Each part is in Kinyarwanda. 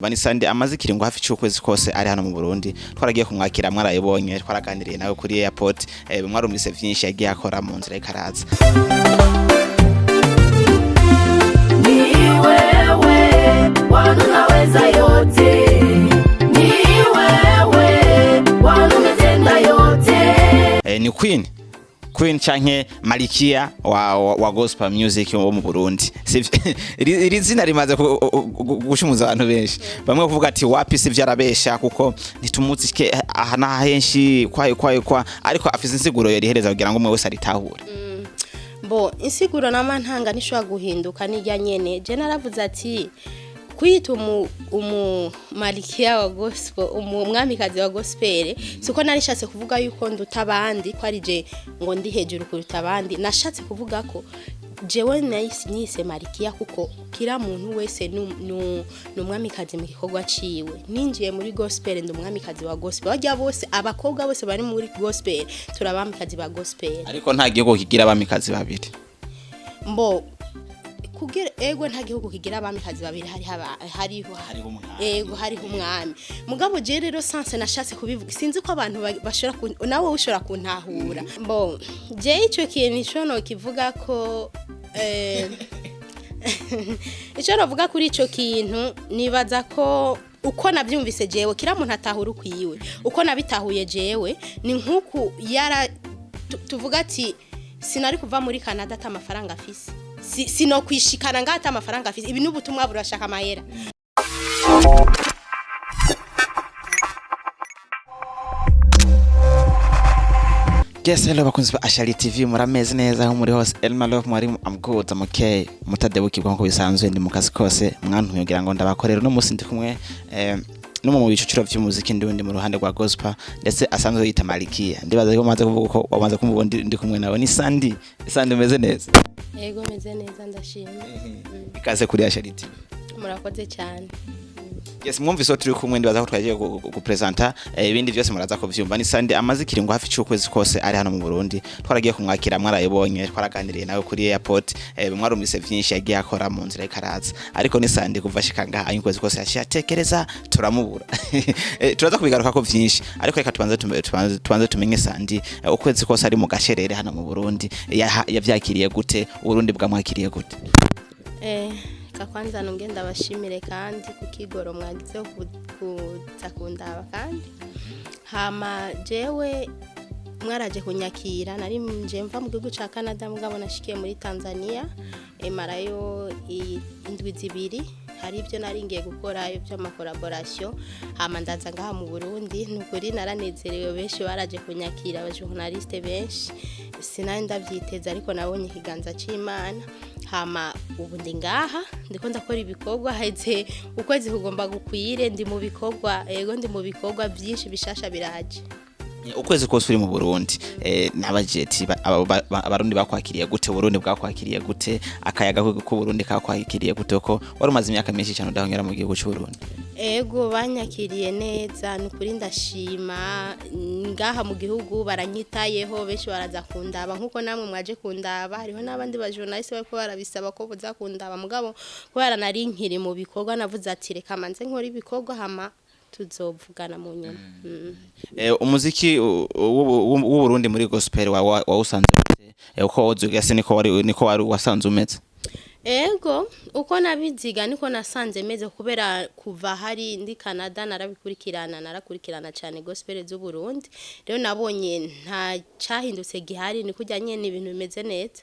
Vanisande amaze ikiringo hafi cy'ukwezi kose ari hano mu Burundi twaragiye kumwakira mwarayibonye twaraganiriye nawe kuri airport mwarumvise vyinshi yagiye akora mu nzira y'ikaraza ni wewe wanaweza yote ni wewe wanaweza yote ni Queen canke Malikia wa gospel music wo mu Burundi iri zina rimaze gushumuza abantu benshi bamwe kuvuga ati wapi si vyarabesha kuko nitumuzike ahana henshi kwa ariko afise insiguro yari hereza kugira ngo umwe wese aritahure bo insiguro namantanga nishwa guhinduka nijya nyene je naravuze ati kwita Malikia wa gospel umwamikazi wa gospel siko narishatse kuvuga yuko ndutabandi ko ari je ngo ndi hejuru kuruta abandi nashatse kuvuga ko jewe nise Malikia kuko kira muntu wese numwamikazi mu gikorwa ciwe ninjiye muri gospel ndumwamikazi wa gospel bajya bose abakobwa bose bari muri gospel turabamikazi ba gospel ariko nta gihugu kigira abamikazi babiri mbo kugira ego nta gihugu kigira abamikazi babiri hariho umwami mugabo je rero sanse nashatse kubivuga sinzi ko abantu bashora nawe ushora kuntahura bo je ico kintu cyo kivuga ko ico navuga kuri ico kintu nibaza ko uko navyumvise jewe kira muntu atahura ukwiwe uko nabitahuye jewe ni nkuku yara tuvuga ati sinari kuva muri Canada ata amafaranga afise sino kwishikana ngata amafaranga afise ibi n'ubutumwa burashaka amahera Hello bakunzi ba Ashali TV murameze neza aho muri hose Elma Love mwari amgoza mukeye mutadebukirwa nko bisanzwe ndi mu kazi kose mwantumye kugira ngo ndabakorera no musi ndi kumwe no mu biciciro by'umuziki ndi mu ruhande rwa gospel ndetse asanzwe yita Malikia ndibaza ko maze kuvuga ko wabanza kumubona ndi kumwe nawe ni Sandy umeze neza yego meze neza ndashimye ikaze kuri Ashali TV murakoze cyane Yes mwumvise turi kumwe ndibaza ko twagiye gupresenta ibindi byose muraza ko vyumva ni Sandy amaze ikiringo hafi cy'ukwezi kose ari hano mu Burundi twaragiye kumwakira mwarayibonye twaraganiriye nawe kuri airport mwarumvise vyinshi yagiye akora mu nzira y'ikaraza ariko ni Sandy kuva shikanga ayukwezi kose yashatekereza turamubura turaza kubigaruka ko vyinshi ariko reka tubanze tumenye Sandy ukwezi kose ari mu gasherere hano mu Burundi yavyakiriye gute Burundi bwamwakiriye gute kwanza nongenda bashimire kandi kukigoro mwagize kutakundaba kandi hama jewe mwaraje kunyakira nari nje mva mu gihugu ca Canada mugabo nashikiye muri Tanzania marayo indwi zibiri hari ibyo nari ngiye gukora ibyo collaboration hama ndaza ngaha mu Burundi nukuri naranezerewe benshi baraje kunyakira abajournaliste benshi sinari ndavyiteza ariko nabonye ikiganza c'Imana hama ubu ndi ngaha ndiko ndakora ibikorwa haize ukwezi kugomba gukwire ndi mu bikorwa yego ndi mu bikorwa byinshi bishasha biraje ukwezi kose uri mu Burundi n'abajeti abarundi bakwakiriye gute Burundi bwakwakiriye gute akayaga ko Burundi kakwakiriye gute ko wari umaze imyaka myinshi cyane udahongera mu gihugu cy'u Burundi ego banyakiriye neza nukuri ndashima ngaha mu gihugu baranyitayeho benshi baraza kundaba nkuko namwe mwaje kundaba hariho nabandi ba journaliste bariko barabisaba ko buza kundaba mugabo kubera nari nkiri mu bikorwa navuze ati reka manze nkora ibikorwa hama tuzovugana mu nyuma umuziki w'u Burundi muri gospel wawusanze gute uko wozugase niko wari wasanze umeze ego uko nabiziga niko nasanze meze kubera kuva hari ndi Canada narakurikirana cyane gospel z'u Burundi rero nabonye nta cyahindutse gihari ni kujyanye n'ibintu bimeze neza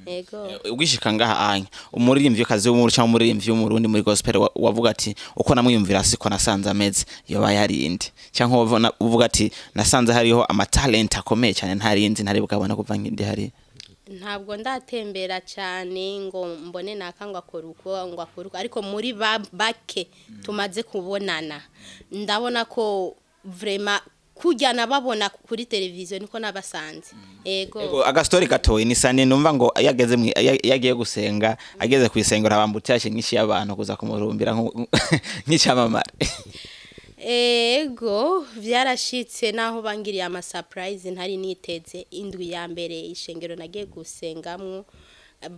ego ugishika ngaha anya umuririmbyi kazi w'umuri cyangwa umuririmbyi w'umurundi muri gospel wavuga ati uko namwiyumvira siko nasanze ameze yoba yarindi cyangwa uvuga ati nasanze hariho ama talent akomeye cyane ntarinzi ntari bukabona kuva nk'indi hari ntabwo ndatembera cyane ngo mbone nakangwa koruko ariko muri bake tumaze kubonana ndabona ko vraiment kujyana babona kuri televiziyo niko nabasanze ego agastori gatoye ni Sandy numva ngo yagiye gusenga ageze kwisengera abambutyashe nyinshi y'abantu kuza kumurumbira nk'icyamamare ego vyarashitse naho bangiriye ama surprise ntari niteze indwi ya mbere ishengero nagiye gusengamwo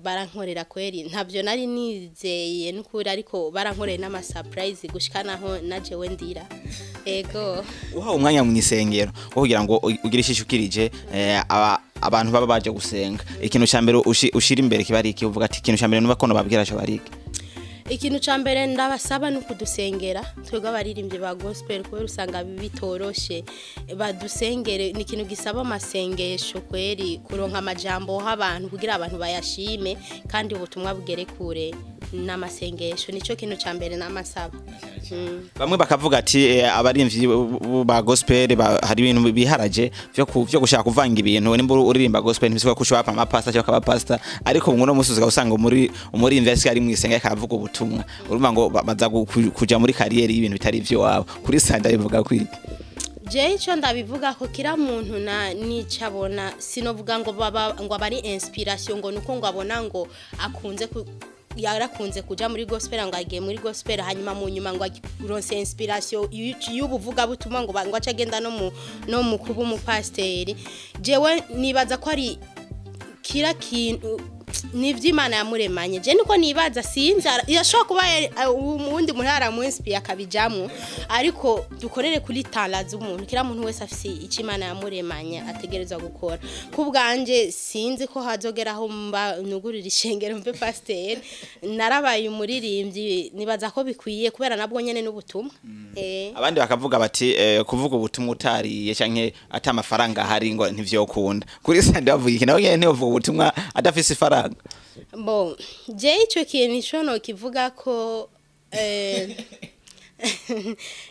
barankorera kweri ntabyo nari nizeye n'ukuri ariko barankoreye n'ama surprise gushikanaho najewe ndira ego uha umwanya mu isengero wo kugira ngo ugire ishishukirije abantu baba baje gusenga ikintu cya mbere ushira imbere kibari iki uvuga ati ikintu cya mbere nuba kono babwira cyo barike ikintu ca mbere ndabasaba no kudusengera twebwe abaririmbye ba gospel kubera usanga bitoroshe badusengere ni ikintu gisaba amasengesho kweri kuronka amajambo y'abantu kugira abantu bayashime kandi ubutumwa bugere kure n'amasengesho nico kintu ca mbere n'amasaba bamwe bakavuga ati abarimvyi ba gospel hari ibintu biharaje byo gushaka kuvanga ibintu nimba uririmba gospel ntibiswa ko ushobora ama pastor cyangwa aba pastor ariko ngo no musuzuka usanga umurimvyi ari mu isenga akavuga ubutumwa urumva ngo baza kuja muri kariyeri y'ibintu bitari ivyo wabo kuri sanda bivuga kwiki je ico ndabivuga ko kira muntu na nicabona sinovuga ngo baba ngo abari inspiration ngo nuko ngo abona ngo akunze yarakunze kuja muri gospel ngo agiye muri gospel hanyuma mu nyuma ngo aronse inspiration y'ubuvuga butuma ngo acagenda no mu kuba umupasteri jewe nibaza ko ari kira kintu nivy'Imana yamuremanye je niko nibaza sinza yashobora kuba umundi muntu aramuinspire akabijamwe ariko dukorere kuri talent z'umuntu kira muntu wese afise ic'Imana yamuremanye ategerezwa gukora kubwanje sinzi ko hazogeraho mba nugurira ishengero mbe pasteur narabaye umuririmbyi nibaza ko bikwiye kubera nabwo nyene n'ubutumwa abandi bakavuga bati kuvuga ubutumwa utariye canke ata amafaranga hari ngo ntivyokunda kuri sande bavuga iki nawe nyene uvuga ubutumwa adafise ifaranga bon je ico kintu shono kivuga ko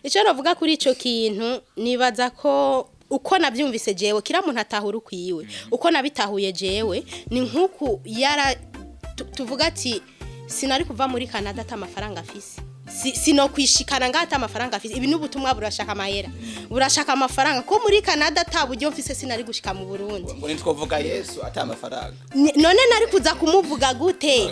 ico novuga kuri ico kintu nibaza ko uko navyumvise jewe kira muntu atahura ukwiwe uko nabitahuye jewe ni nkuku yara tuvuga ati sinari kuva muri Canada ata amafaranga afise sino kwishikana ngata amafaranga afise ibi n'ubutumwa burashaka amahera burashaka amafaranga ko muri Canada taburyo mfise sinari gushika mu Burundi ngo nitwovuga Yesu ata amafaranga none nari kuza kumuvuga gute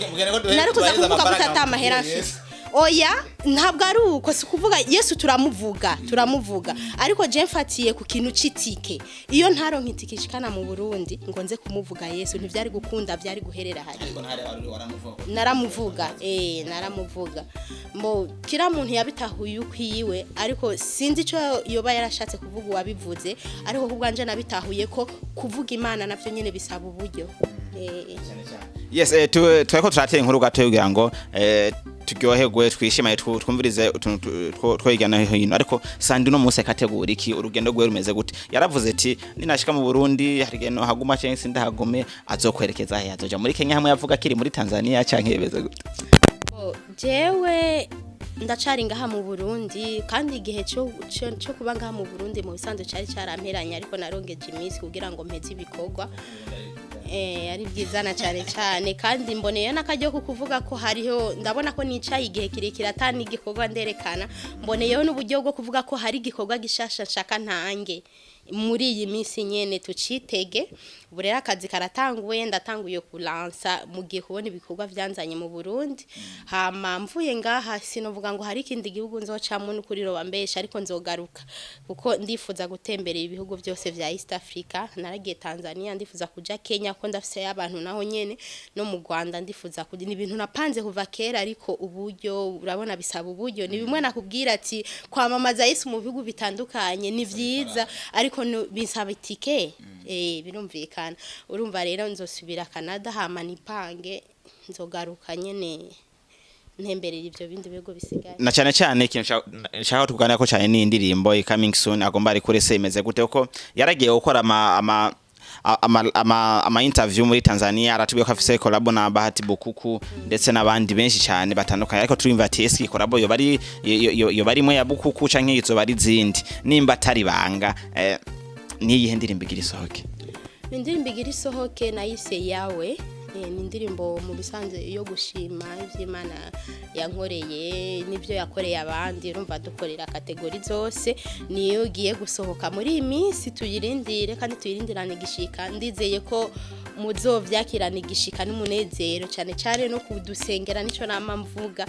nari kuza kumuvuga gute ata amahera afise oya ntabwo ari uko si kuvuga Yesu turamuvuga ariko je mfatiye ku kintu citike iyo ntaro nkitikishikana mu Burundi ngo nze kumuvuga Yesu ntivyari gukunda vyari guherera hari naramuvuga mbo kira muntu yabitahuye ukwiwe ariko sinzi ico yoba yarashatse kuvuga wabivuze ariko kubwanje nabitahuye ko kuvuga Imana navyo nyene bisaba uburyo yes tweko turateye inkuru gato kugira ngo turyoherwe twishimye twumvirize twigana hino ariko sandi no munsi kategori iki urugendo rwe rumeze gute yaravuze ati ninashika mu Burundi harigeno haguma cyangwa sindi hagume azokwerekeza he azoja muri Kenya hamwe yavuga kiri muri Tanzania cyangwa yebeze gute jewe ndacari ngaha mu Burundi kandi igihe cyo kuba ngaha mu Burundi mu bisanzwe cari caramperanye ariko narongeje iminsi kugira ngo mpeze ibikorwa ari bwizana cyane kandi mboneye nakajyo kukuvuga ko hariho ndabona ko nicaye igihe kirekira atani igikorwa nderekana mboneyeho n'uburyo bwo kuvuga ko hari igikorwa gishasha nshaka ntange muri iyi minsi nyene tucitege burera akazi karatanguye ndatanguye kulansa mu gihe kubona ibikorwa vyanzanye mu Burundi hama mvuye ngaha sinovuga ngo hari ikindi gihugu nzocamwe n'ukuri robambesha ariko nzogaruka kuko ndifuza gutemberera ibihugu byose vya East Africa naragiye Tanzania ndifuza kuja Kenya ko ndafise abantu naho nyene no mu Rwanda ndifuza kugira ibintu napanze kuva kera ariko uburyo urabona bisaba uburyo ni bimwe nakubwira ati kwamamaza Yesu mu bihugu bitandukanye ni vyiza ariko bisaba itike birumvikana urumva rero nzosubira Canada hama nipange nzogaruka nyene ntemberera ivyo bindi bigo bisigaye na cyane ikintu nshaka tuganira ko cyane ni indirimbo coming soon agomba ari kuri se imeze gute uko yaragiye gukora ama interview muri Tanzania aratubwiye ko afise collab na Bahati Bukuku ndetse nabandi benshi cyane batandukanye ariko turimva ati eski collab yo bari mwe ya Bukuku canke izo bari zindi nimba atari banga ni yihe ndirimbo igira isohoke indirimbo igira isohoke nayise yawe ni indirimbo mu bisanzwe yo gushima ivy'Imana yankoreye nivyo yakoreye abandi urumva dukorera kategori zose niyo giye gusohoka muri iyi minsi tuyirindire kandi tuyirindirane gishika ndizeye ko muzovyakirana igishika n'umunezero cyane no kudusengera nico nama mvuga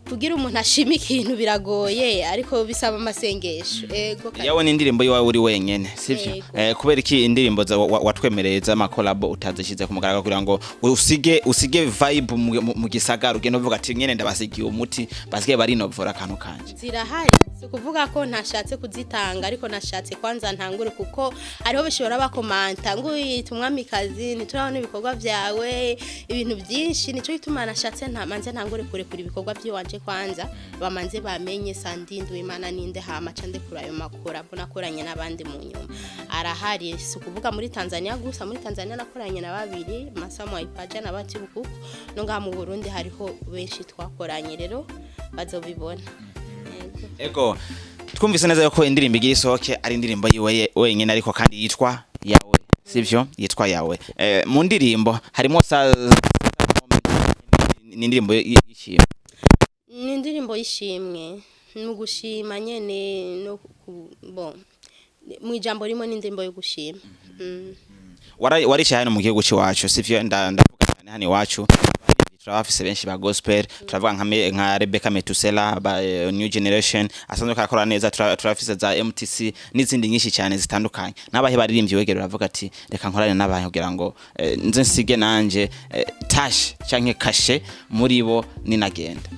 kugira umuntu ashima ikintu biragoye ariko bisaba amasengesho ego yawe ni indirimbo yiwawe uri wenyene sivyo kubera iki indirimbo watwemereye z'amakolabo utazishize ku mugaragaro kugira ngo usige vibe mu gisagara ugenda uvuga ati nyene ndabasigiye umuti basigaye barinovora akantu kanje zirahari si kuvuga ko ntashatse kuzitanga ariko nashatse kwanza ntangure kuko hariho bishobora bakomanta ngo uyita umwamikazi niturabona ibikorwa byawe ibintu byinshi nico gituma nashatse ntamanze ntangure kure ibikorwa by'iwanje kwanza bamanze bamenye Sandindu Imana ninde hama cande kuri ayo makora nakoranye n'abandi mu nyuma arahari si kuvuga muri Tanzania gusa muri Tanzania nakoranye na babiri Masamu Ipaja na Batibuku no ngaha mu Burundi hariho benshi twakoranye rero bazobibona ego twumvise neza yuko indirimbo igiye isohoke ari indirimbo yiwe wenyine ariko kandi yitwa yawe sivyo yitwa yawe mu ndirimbo harimo ni indirimbo y'ishimwe ni indirimbo y'ishimwe no gushima nyene no bon mu ijambo rimwe ni indirimbo yo gushima warisha hano mu gihugu cyacu sivyo ndavuga cyane hano iwacu turafise benshi ba gospel turavuga nka Rebecca Metusela ba New Generation asanzwe karakora neza turafise za MTC n'izindi nyinshi cyane zitandukanye nabahe baririmbyi wegera uravuga ati reka nkorane nabahe kugira ngo nze nsige nanje tash canke kashe muri bo ninagenda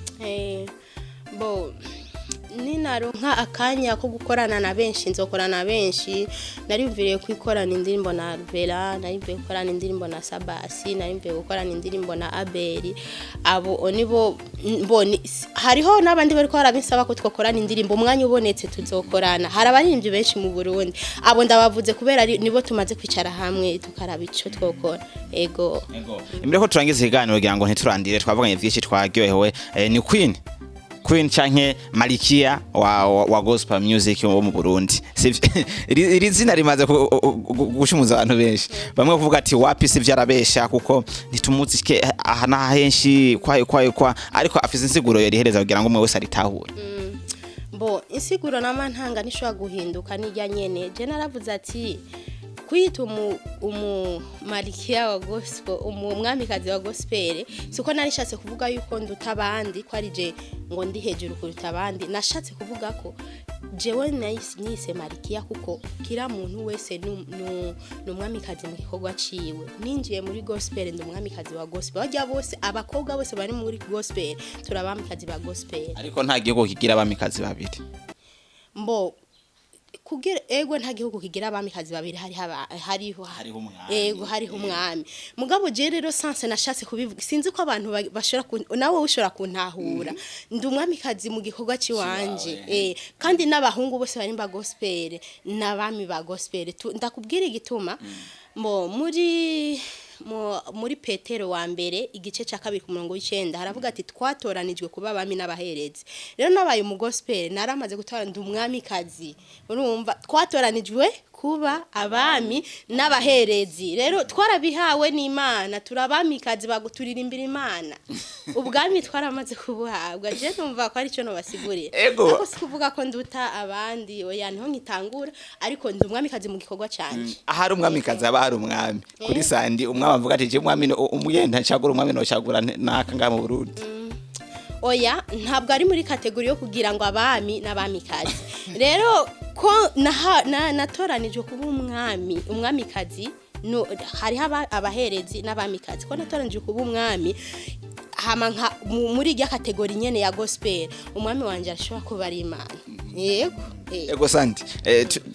bo ninaronka akanya ko gukorana na benshi nzokorana benshi nariviriye kwikorana indirimbo na Alvera nariviriye gukorana indirimbo na Sabasi nariviriye gukorana indirimbo na Abeli abo onibo mboni hariho nabandi bari ko barabisaba ko twokorana indirimbo umwanya ubonetse tuzokorana harabaririmbyi benshi mu Burundi abo ndabavuze kubera nibo tumaze kwicara hamwe tukaraba ico twokora ego imbere ko turangiza iganiro kugira ngo ntiturandire twavuganye vyinshi twagyohewe ni Queen canke Malikia wa gospel music wo mu Burundi iri zina rimaze gushumuza abantu benshi bamwe kuvuga ati wapi sivyo arabesha kuko nitumuzike ahana henshi kwa ariko afise insiguro yerihereza kugira ngo umwe wese aritahure bo insiguro namantanga nishwa guhinduka nijya nyene je naravuze ati kwita Malikia wa gospel umwamikazi wa gospel siko narishatse kuvuga yuko ndutabandi ko arije ngo ndi hejuru kuruta abandi nashatse kuvuga ko jewe nise Malikia kuko kira muntu wese n'umwamikazi mu gikorwa ciwe ninjiye muri gospel ndumwamikazi wa gospel bajya bose abakobwa bose bari muri gospel turabamikazi ba gospel ariko nta gihugu kigira abamikazi babiri mbo kugira ego nta gihugu kigira abamikazi babiri hariho umwami mugabo je rero sanse nashatse kubivuga sinzi ko abantu bashora nawe ushora kuntahura ndi umwamikazi mu gikorwa ciwanje kandi n'abahungu bose bari mba gospel n'abami ba gospel ndakubwira igituma muri Petero wa mbere igice cya 2:9 haravuga ati twatoranijwe kuba abami n'abaherezi rero nabaye mu gospel naramaze gutora ndi umwamikazi urumva twatoranijwe kuba abami n'abaherezi rero twarabihawe n'Imana turabamikazi baguturira imbere Imana ubwami twaramaze kubuhabwa je numva ko ari cyo no basigurira ako sikuvuga ko nduta abandi oya niho nkitangura ariko ndi umwamikazi mu gikorwa cyanje ahari umwamikazi aba hari umwami kuri Sandi umwami avuga ati je umwami umuyenda cyagura umwami no cyagura naka nga mu Burundi oya ntabwo ari muri kategori yo kugira ngo abami n'abamikazi rero ko natoranije kuba umwamikazi no hari abaherezi n'abamikazi ko natoranije kuba umwami hama muri ya kategori nyene ya gospel umwami wanje ashobora kuba ari Imana yego Sandi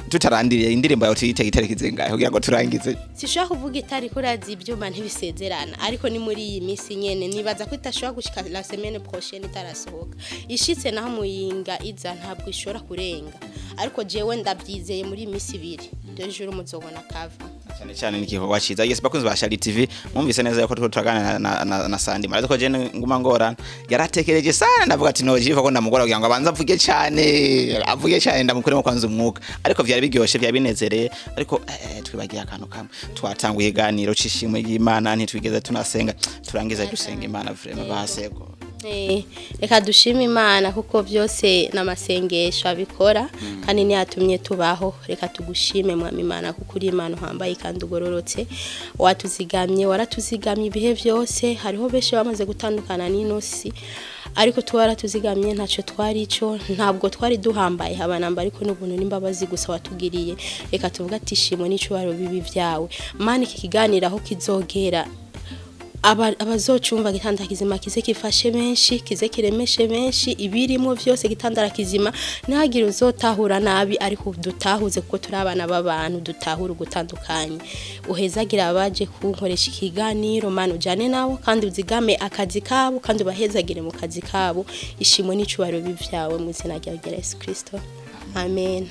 tutarandiriye indirimbo yawe tuyitege kizengaye kugira ngo turangize sishobora kuvuga itari kurazi ibyuma ntibisezerana ariko ni muri iyi minsi nyene nibaza ko itashobora gushika la semaine prochaine itarasohoka ishitse naho muyinga iza ntabwo ishobora kurenga ariko jewe ndabyizeye muri imisi 2 dejuru muzobona cover cyane n'igikorwa ciza yes bakunze ba Shali TV mwumvise neza yuko turagana na Sandi maraze ko je nguma ngora yaratekereje sana ndavuga ati no jiva ko ndamugora kugira ngo abanza avuge cyane ndamukuremo kwanza umwuka ariko vyari biryoshe byari binezereye ariko twibagiye akantu kamwe twatanguye iganiro cishimwe y'Imana ntitwigeze tunasenga turangiza dusenga Imana vraiment basego reka dushime Imana kuko byose namasengesho abikora kandi ni yatumye tubaho reka tugushime mwami Imana kuko uri Imana uhambaye kandi ugororotse waratuzigamye ibihe byose hariho beshe bamaze gutandukana n'inosi ariko twara tuzigamye ntacyo twarico ntabwo twari duhambaye habanamba ariko n'ubuntu n'imbabazi gusa watugiriye reka tuvuga ati shimo n'icubaro bibi vyawe mani iki kiganira aho kizogera abazocumva gitandara kizima kize kifashe benshi kize kiremeshe benshi ibirimo vyose gitandara kizima ntihagire uzotahura nabi ariko dutahuze kuko turi abana b'abantu dutahura gutandukanye uhezagira abaje kunkoresha ikiganiro mani ujane nabo kandi uzigame akazi kabo kandi ubahezagire mu kazi kabo ishimo n'icubaro bivyawe mu izina rya Yesu Kristo amen.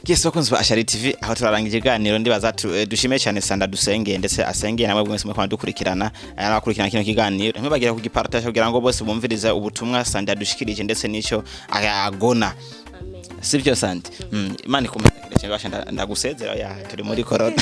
Yesu bakunzi ba Ashari TV aho turarangije iganiro ndibaza dushime cyane Sanda dusenge ndetse asengeye namwe bwese mwe dukurikirana arakurikirana kino kiganiro ntibagira kugipartage kugira ngo bose bumvirize ubutumwa Sanda dushikirije ndetse nico agona Amen. Sivyo Sanda Imana ikumbe ndagusezera ya turi muri corona